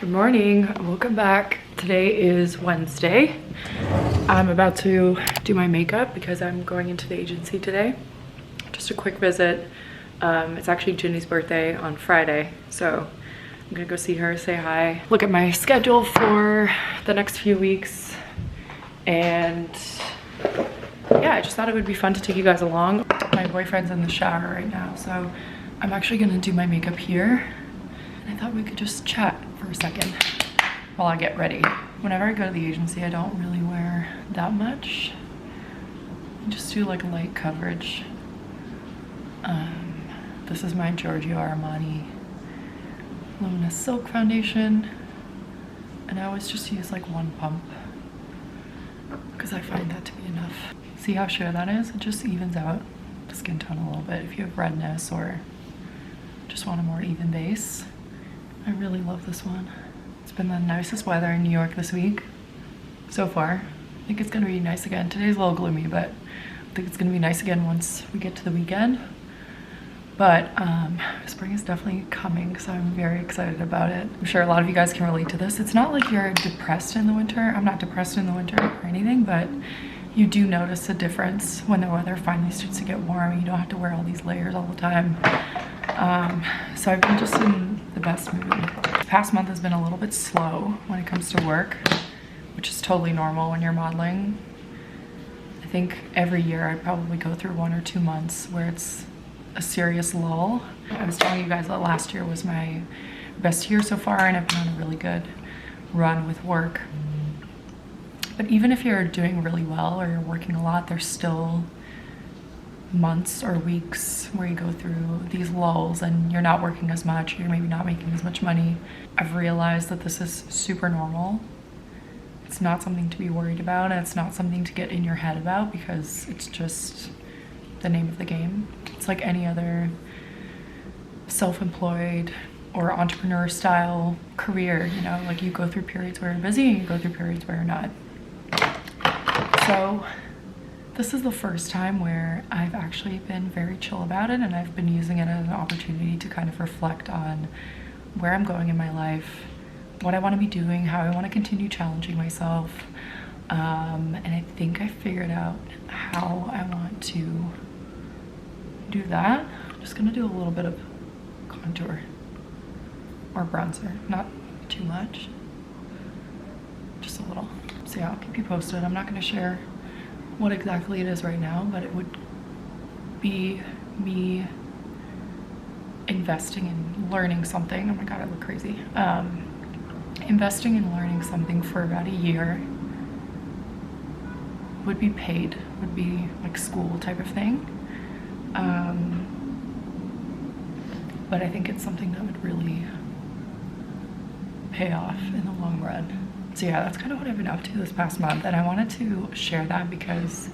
Good morning, welcome back. Today is Wednesday. I'm about to do my makeup because I'm going into the agency today. Just a quick visit. It's actually Ginny's birthday on Friday, so I'm gonna go see her, say hi, look at my schedule for the next few weeks, and yeah, I just thought it would be fun to take you guys along. My boyfriend's in the shower right now, so I'm actually gonna do my makeup here. And I thought we could just chat for a second while I get ready. Whenever I go to the agency, I don't really wear that much. I just do like light coverage. This is my Giorgio Armani Luminous Silk Foundation. And I always just use like one pump because I find that to be enough. See how sheer that is? It just evens out the skin tone a little bit if you have redness or just want a more even base. I really love this one. It's been the nicest weather in New York this week so far. I think it's gonna be nice again. Today's a little gloomy, but I think it's gonna be nice again once we get to the weekend. But spring is definitely coming, so I'm very excited about it. I'm sure a lot of you guys can relate to this. It's not like you're depressed in the winter. I'm not depressed in the winter or anything, but you do notice a difference when the weather finally starts to get warm and you don't have to wear all these layers all the time. So I've been just in the best mood. The past month has been a little bit slow when it comes to work, which is totally normal when you're modeling. I think every year I probably go through 1 or 2 months where it's a serious lull. I was telling you guys that last year was my best year so far, and I've been on a really good run with work. But even if you're doing really well or you're working a lot, there's still months or weeks where you go through these lulls and you're not working as much, you're maybe not making as much money. I've realized that this is super normal. It's not something to be worried about, and it's not something to get in your head about because it's just the name of the game. It's like any other self-employed or entrepreneur style career, you know, like you go through periods where you're busy and you go through periods where you're not. So this is the first time where I've actually been very chill about it, and I've been using it as an opportunity to kind of reflect on where I'm going in my life, what I want to be doing, how I want to continue challenging myself. And I think I figured out how I want to do that. I'm just gonna do a little bit of contour or bronzer, not too much, just a little. So yeah, I'll keep you posted. I'm not gonna share what exactly it is right now, but it would be me investing in learning something. Oh my god, I look crazy. Investing in learning something for about a year. Would be paid, would be like school type of thing. But I think it's something that would really pay off in the long run. So yeah, that's kind of what I've been up to this past month, and I wanted to share that because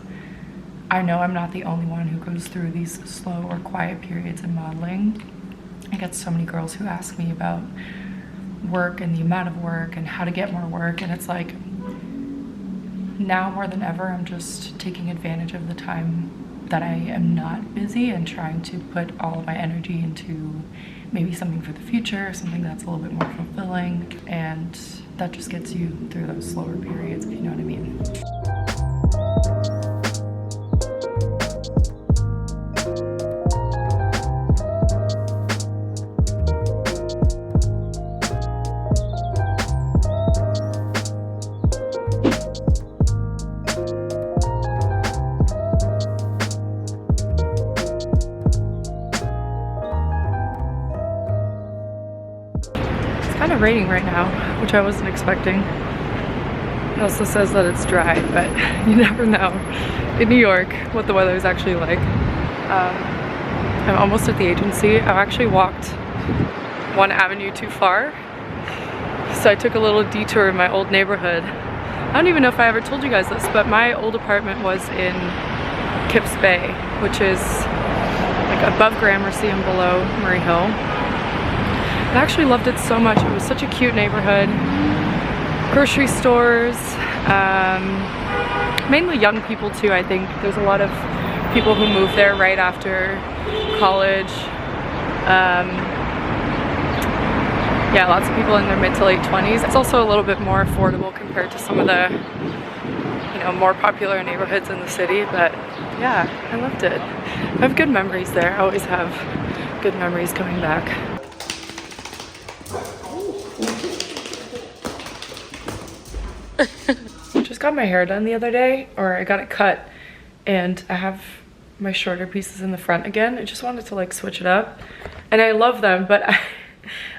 I know I'm not the only one who goes through these slow or quiet periods in modeling. I get so many girls who ask me about work and the amount of work and how to get more work, and it's like now more than ever I'm just taking advantage of the time that I am not busy and trying to put all of my energy into maybe something for the future, something that's a little bit more fulfilling, and that just gets you through those slower periods, if you know what I mean. It's kind of raining right now, which I wasn't expecting. It also says that it's dry, but you never know in New York what the weather is actually like. I'm almost at the agency. I've actually walked 1 avenue too far, so I took a little detour in my old neighborhood. I don't even know if I ever told you guys this, but my old apartment was in Kips Bay, which is like above Gramercy and below Murray Hill. I actually loved it so much. It was such a cute neighborhood. Grocery stores, mainly young people too, I think. There's a lot of people who move there right after college. yeah, lots of people in their mid to late 20s. It's also a little bit more affordable compared to some of the, you know, more popular neighborhoods in the city. But yeah, I loved it. I have good memories there. I always have good memories coming back. Just got my hair done the other day, or I got it cut, and I have my shorter pieces in the front again. I just wanted to like switch it up, and I love them, but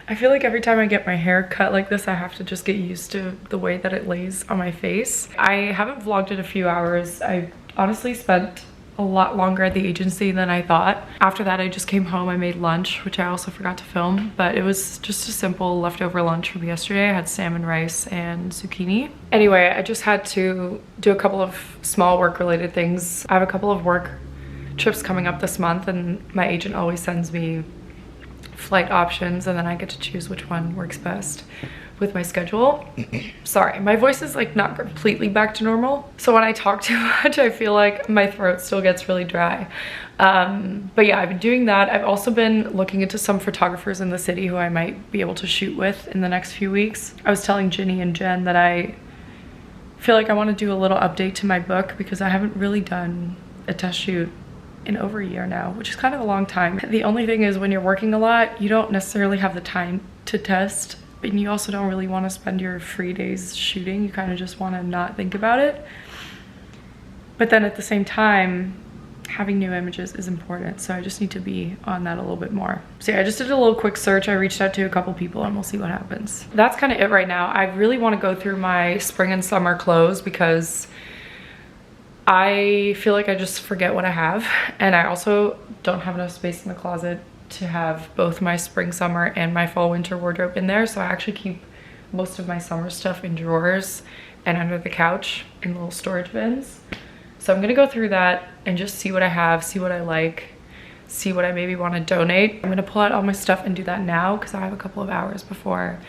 I feel like every time I get my hair cut like this, I have to just get used to the way that it lays on my face. I haven't vlogged in a few hours. I honestly spent a lot longer at the agency than I thought. After that, I just came home, I made lunch, which I also forgot to film, but it was just a simple leftover lunch from yesterday. I had salmon, rice, and zucchini. Anyway, I just had to do a couple of small work-related things. I have a couple of work trips coming up this month, and my agent always sends me flight options, and then I get to choose which one works best with my schedule. Sorry, my voice is like not completely back to normal, so when I talk too much, I feel like my throat still gets really dry. But yeah, I've been doing that. I've also been looking into some photographers in the city who I might be able to shoot with in the next few weeks. I was telling Ginny and Jen that I feel like I want to do a little update to my book, because I haven't really done a test shoot in over a year now, which is kind of a long time. The only thing is, when you're working a lot, you don't necessarily have the time to test, and you also don't really want to spend your free days shooting. You kind of just want to not think about it. But then at the same time, having new images is important, so I just need to be on that a little bit more. So yeah, I just did a little quick search. I reached out to a couple people, and we'll see what happens. That's kind of it right now. I really want to go through my spring and summer clothes, because I feel like I just forget what I have, and I also don't have enough space in the closet to have both my spring, summer, and my fall, winter wardrobe in there. So I actually keep most of my summer stuff in drawers and under the couch in little storage bins. So I'm gonna go through that and just see what I have, see what I like, see what I maybe want to donate. I'm gonna pull out all my stuff and do that now, because I have a couple of hours before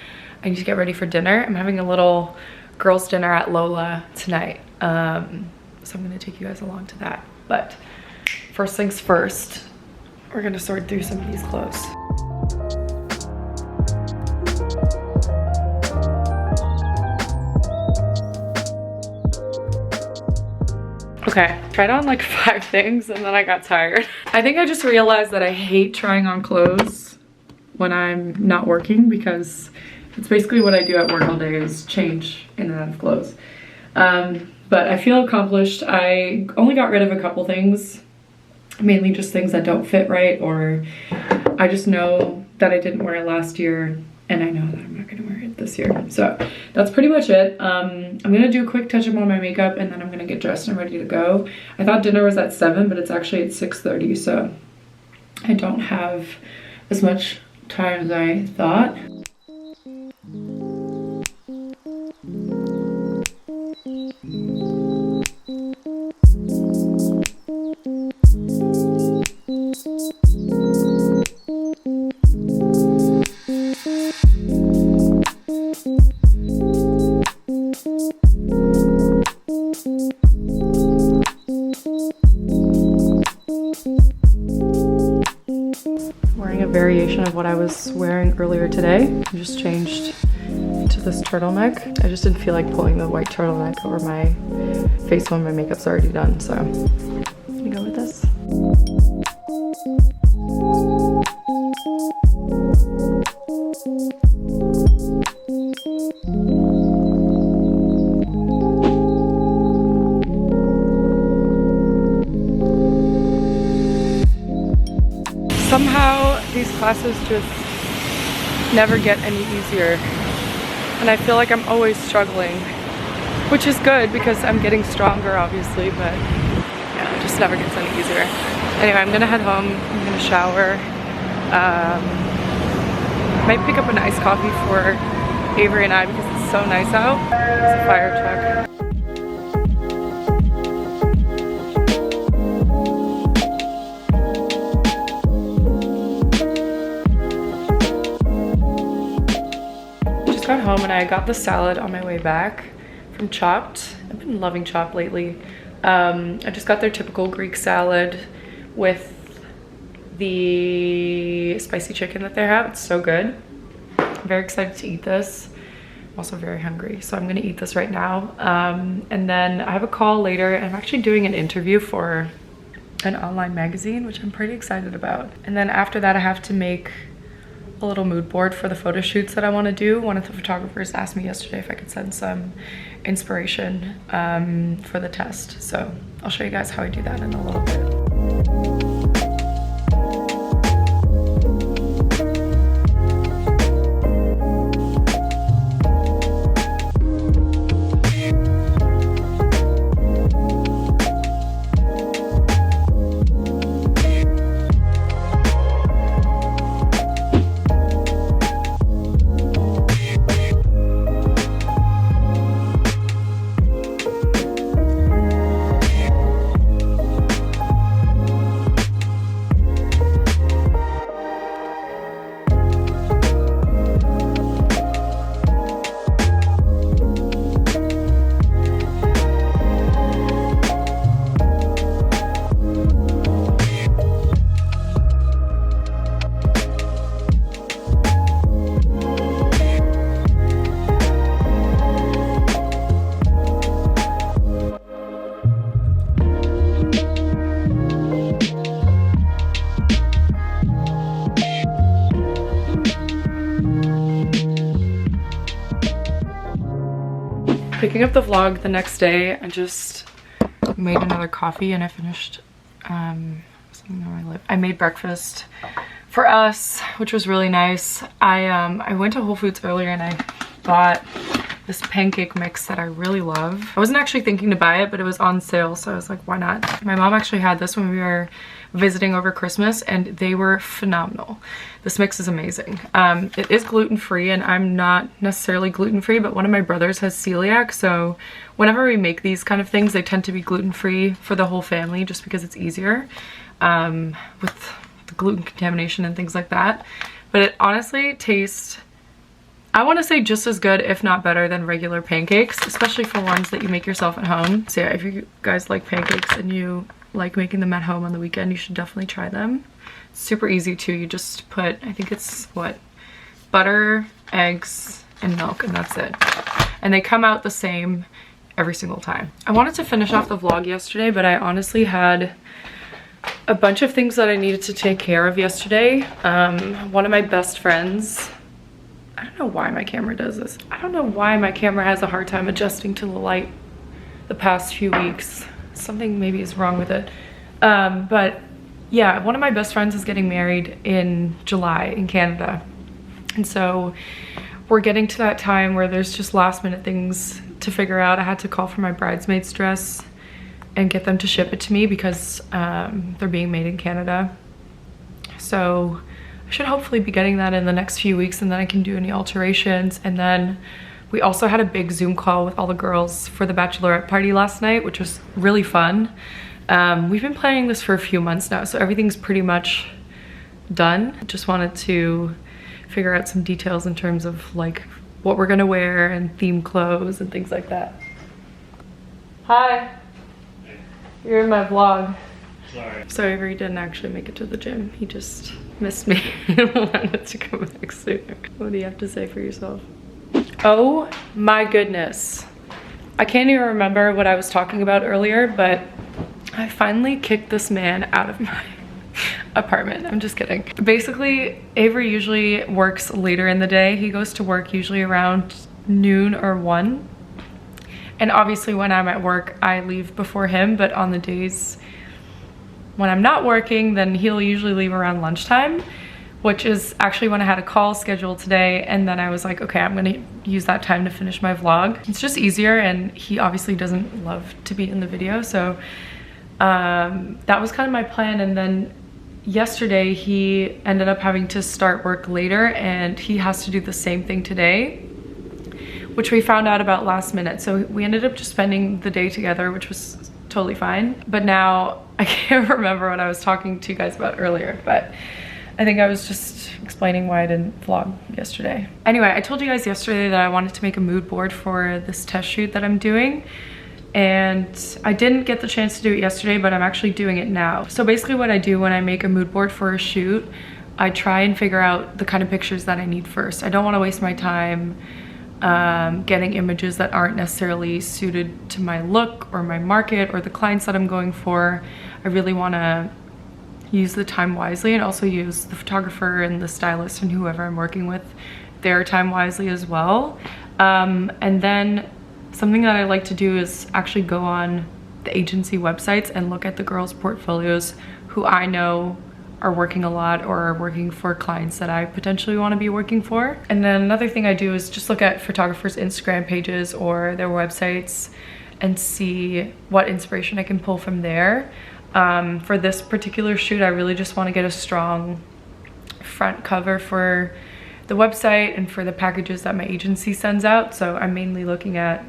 I need to get ready for dinner. I'm having a little girls' dinner at Lola tonight. So I'm gonna take you guys along to that. But first things first, we're gonna sort through some of these clothes. Okay, tried on like 5 things and then I got tired. I think I just realized that I hate trying on clothes when I'm not working, because it's basically what I do at work all day, is change in and out of clothes. But I feel accomplished. I only got rid of a couple things, mainly just things that don't fit right, or I just know that I didn't wear it last year and I know that I'm not gonna wear it this year. So that's pretty much it. I'm gonna do a quick touch up on my makeup, and then I'm gonna get dressed and ready to go. I thought dinner was at 7, but it's actually at 6:30, so I don't have as much time as I thought. Variation of what I was wearing earlier today. I just changed to this turtleneck. I just didn't feel like pulling the white turtleneck over my face when my makeup's already done, so I'm gonna go with this. Somehow these classes just never get any easier, and I feel like I'm always struggling, which is good because I'm getting stronger obviously, but yeah, it just never gets any easier. Anyway, I'm gonna head home, I'm gonna shower, might pick up an iced coffee for Avery and I because it's so nice out. It's a fire truck. Got home and I got the salad on my way back from Chopped. I've been loving Chopped lately. I just got their typical Greek salad with the spicy chicken that they have. It's so good. I'm very excited to eat this. I'm also very hungry, so I'm gonna eat this right now. And then I have a call later, and I'm actually doing an interview for an online magazine, which I'm pretty excited about. And then after that, I have to make a little mood board for the photo shoots that I want to do. One of the photographers asked me yesterday if I could send some inspiration for the test. So I'll show you guys how I do that in a little bit. Picking up the vlog the next day, I just made another coffee and I finished something where I live. I made breakfast for us, which was really nice. I went to Whole Foods earlier and I bought this pancake mix that I really love. I wasn't actually thinking to buy it, but it was on sale, so I was like, why not? My mom actually had this when we were visiting over Christmas and they were phenomenal. This mix is amazing. It is gluten-free and I'm not necessarily gluten-free, but one of my brothers has celiac, so whenever we make these kind of things, they tend to be gluten-free for the whole family just because it's easier with the gluten contamination and things like that. But it honestly tastes, I want to say, just as good, if not better, than regular pancakes, especially for ones that you make yourself at home. So yeah, if you guys like pancakes and you like making them at home on the weekend, you should definitely try them. It's super easy too. You just put, I think it's what, butter, eggs, and milk, and that's it. And they come out the same every single time. I wanted to finish off the vlog yesterday, but I honestly had a bunch of things that I needed to take care of yesterday. One of my best friends, I don't know why my camera does this. I don't know why my camera has a hard time adjusting to the light the past few weeks. Something maybe is wrong with it. But yeah, one of my best friends is getting married in July in Canada. And so we're getting to that time where there's just last minute things to figure out. I had to call for my bridesmaid's dress and get them to ship it to me because they're being made in Canada. So I should hopefully be getting that in the next few weeks, and then I can do any alterations. And then we also had a big Zoom call with all the girls for the bachelorette party last night, which was really fun. We've been planning this for a few months now, so everything's pretty much done. Just wanted to figure out some details in terms of like what we're gonna wear and theme clothes and things like that. Hi, you're in my vlog. Sorry. So Avery didn't actually make it to the gym. He just missed me and wanted to come back sooner. What do you have to say for yourself? Oh my goodness. I can't even remember what I was talking about earlier, but I finally kicked this man out of my apartment. I'm just kidding. Basically, Avery usually works later in the day. He goes to work usually around noon or 1. And obviously when I'm at work, I leave before him, but on the days when I'm not working, then he'll usually leave around lunchtime, which is actually when I had a call scheduled today. And then I was like, okay, I'm gonna use that time to finish my vlog. It's just easier, and he obviously doesn't love to be in the video. So that was kind of my plan. And then yesterday he ended up having to start work later, and he has to do the same thing today, which we found out about last minute. So we ended up just spending the day together, which was totally fine. But now I can't remember what I was talking to you guys about earlier, but I think I was just explaining why I didn't vlog yesterday. Anyway, I told you guys yesterday that I wanted to make a mood board for this test shoot that I'm doing, and I didn't get the chance to do it yesterday, but I'm actually doing it now. So basically what I do when I make a mood board for a shoot, I try and figure out the kind of pictures that I need first. I don't want to waste my time getting images that aren't necessarily suited to my look or my market or the clients that I'm going for. I really want to use the time wisely and also use the photographer and the stylist and whoever I'm working with, their time wisely as well. And then something that I like to do is actually go on the agency websites and look at the girls' portfolios who I know are working a lot or are working for clients that I potentially want to be working for. And then another thing I do is just look at photographers' Instagram pages or their websites and see what inspiration I can pull from there. For this particular shoot, I really just want to get a strong front cover for the website and for the packages that my agency sends out. So I'm mainly looking at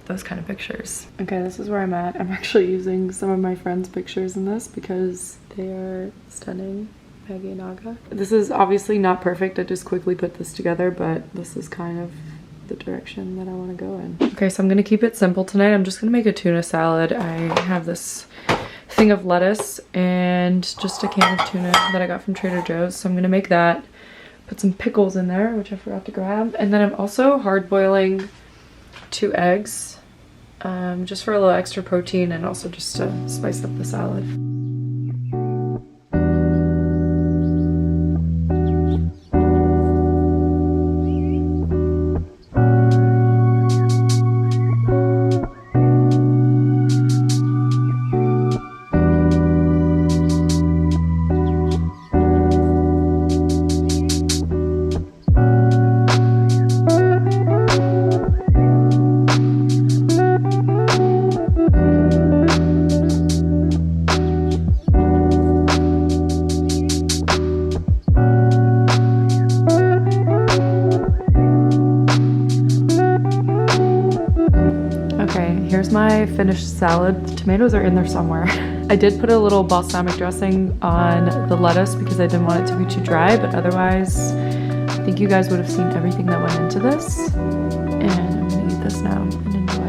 those kind of pictures. Okay, this is where I'm at. I'm actually using some of my friends' pictures in this because they are stunning. Maggie and Naga. This is obviously not perfect. I just quickly put this together, but this is kind of the direction that I want to go in. Okay, so I'm gonna keep it simple tonight. I'm just gonna make a tuna salad. I have this thing of lettuce and just a can of tuna that I got from Trader Joe's. So I'm gonna make that. Put some pickles in there, which I forgot to grab. And then I'm also hard boiling 2 eggs, just for a little extra protein and also just to spice up the salad. My finished salad. The tomatoes are in there somewhere. I did put a little balsamic dressing on the lettuce because I didn't want it to be too dry, but otherwise I think you guys would have seen everything that went into this. And I'm gonna eat this now and enjoy.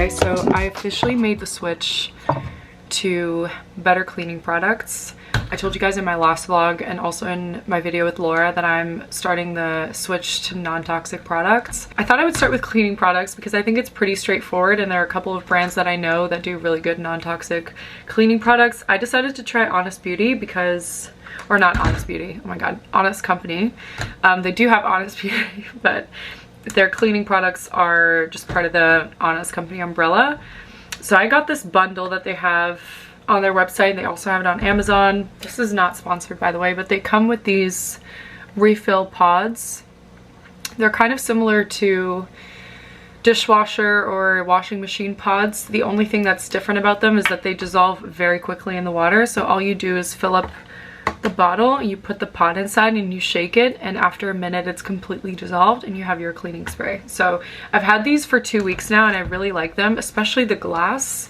So I officially made the switch to better cleaning products. I told you guys in my last vlog and also in my video with Laura that I'm starting the switch to non-toxic products. I thought I would start with cleaning products because I think it's pretty straightforward and there are a couple of brands that I know that do really good non-toxic cleaning products. I decided to try Honest Beauty because, or not Honest Beauty, oh my god, Honest Company. They do have Honest Beauty, but their cleaning products are just part of the Honest Company umbrella. So I got this bundle that they have on their website. They also have it on Amazon. This is not sponsored, by the way, but they come with these refill pods. They're kind of similar to dishwasher or washing machine pods. The only thing that's different about them is that they dissolve very quickly in the water. So all you do is fill up the bottle, you put the pod inside and you shake it, and after a minute it's completely dissolved and you have your cleaning spray. So I've had these for 2 weeks now and I really like them, especially the glass.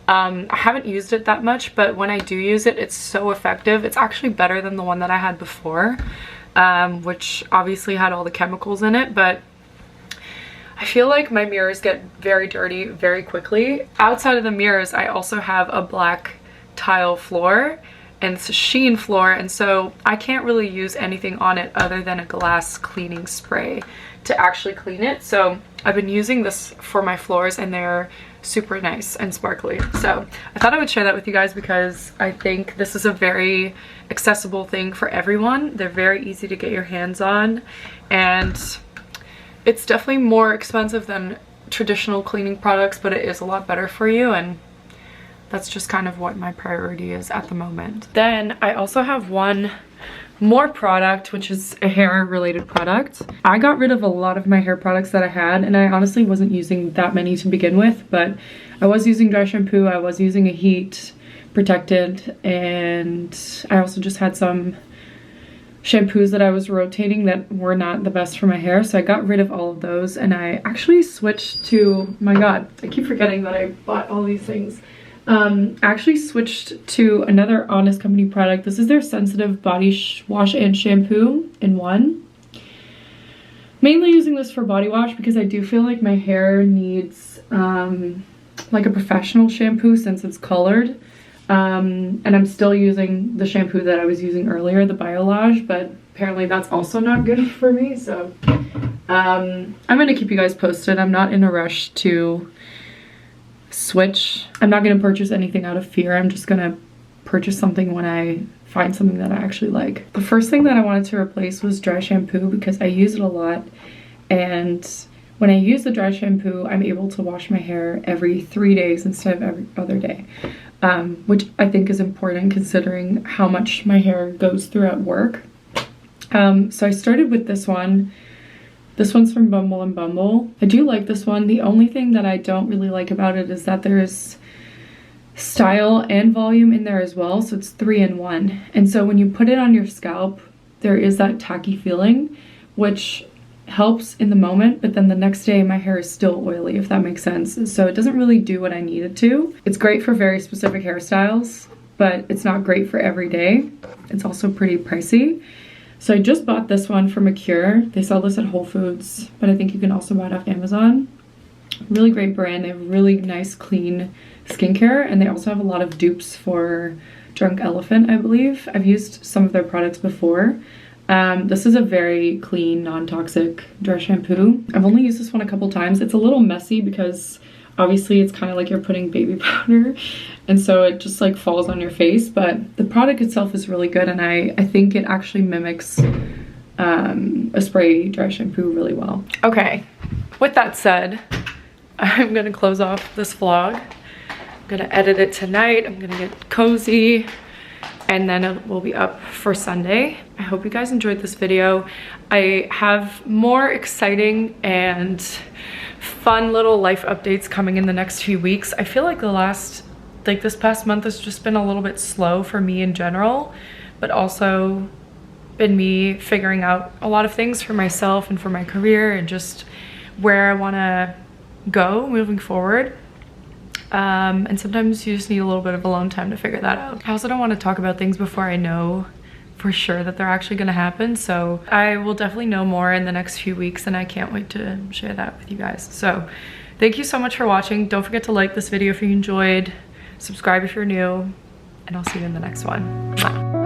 I haven't used it that much, but when I do use it, it's so effective. It's actually better than the one that I had before, which obviously had all the chemicals in it, but I feel like my mirrors get very dirty very quickly. Outside of the mirrors, I also have a black tile floor and it's a sheen floor, and so I can't really use anything on it other than a glass cleaning spray to actually clean it. So I've been using this for my floors and they're super nice and sparkly. So I thought I would share that with you guys because I think this is a very accessible thing for everyone. They're very easy to get your hands on and it's definitely more expensive than traditional cleaning products, but it is a lot better for you, and that's just kind of what my priority is at the moment. Then I also have one more product, which is a hair related product. I got rid of a lot of my hair products that I had, and I honestly wasn't using that many to begin with, but I was using dry shampoo, I was using a heat protectant, and I also just had some shampoos that I was rotating that were not the best for my hair, so I got rid of all of those, and I actually switched to, my god, I keep forgetting that I bought all these things. I actually switched to another Honest Company product. This is their sensitive body wash and shampoo in one. Mainly using this for body wash because I do feel like my hair needs like a professional shampoo since it's colored. And I'm still using the shampoo that I was using earlier, the Biolage, but apparently that's also not good for me. So I'm gonna keep you guys posted. I'm not in a rush to switch. I'm not gonna purchase anything out of fear. I'm just gonna purchase something when I find something that I actually like. The first thing that I wanted to replace was dry shampoo because I use it a lot, and when I use the dry shampoo, I'm able to wash my hair every 3 days instead of every other day, which I think is important considering how much my hair goes through at work. So I started with this one. This one's from Bumble & Bumble. I do like this one. The only thing that I don't really like about it is that there's style and volume in there as well, so it's 3 in 1. And so when you put it on your scalp, there is that tacky feeling, which helps in the moment, but then the next day my hair is still oily, if that makes sense. So it doesn't really do what I need it to. It's great for very specific hairstyles, but it's not great for every day. It's also pretty pricey. So I just bought this one from Acure. They sell this at Whole Foods, but I think you can also buy it off Amazon. Really great brand. They have really nice, clean skincare, and they also have a lot of dupes for Drunk Elephant, I believe. I've used some of their products before. This is a very clean, non-toxic dry shampoo. I've only used this one a couple times. It's a little messy because obviously it's kind of like you're putting baby powder, and so it just like falls on your face, but the product itself is really good, and I think it actually mimics a spray dry shampoo really well. Okay, with that said, I'm gonna close off this vlog. I'm gonna edit it tonight. I'm gonna get cozy, and then it will be up for Sunday. I hope you guys enjoyed this video. I have more exciting and fun little life updates coming in the next few weeks. I feel like this past month has just been a little bit slow for me in general, but also been me figuring out a lot of things for myself and for my career and just where I wanna go moving forward. And sometimes you just need a little bit of alone time to figure that out. I also don't want to talk about things before I know for sure that they're actually going to happen, so I will definitely know more in the next few weeks, and I can't wait to share that with you guys. So thank you so much for watching. Don't forget to like this video if you enjoyed, subscribe if you're new, and I'll see you in the next one. Bye.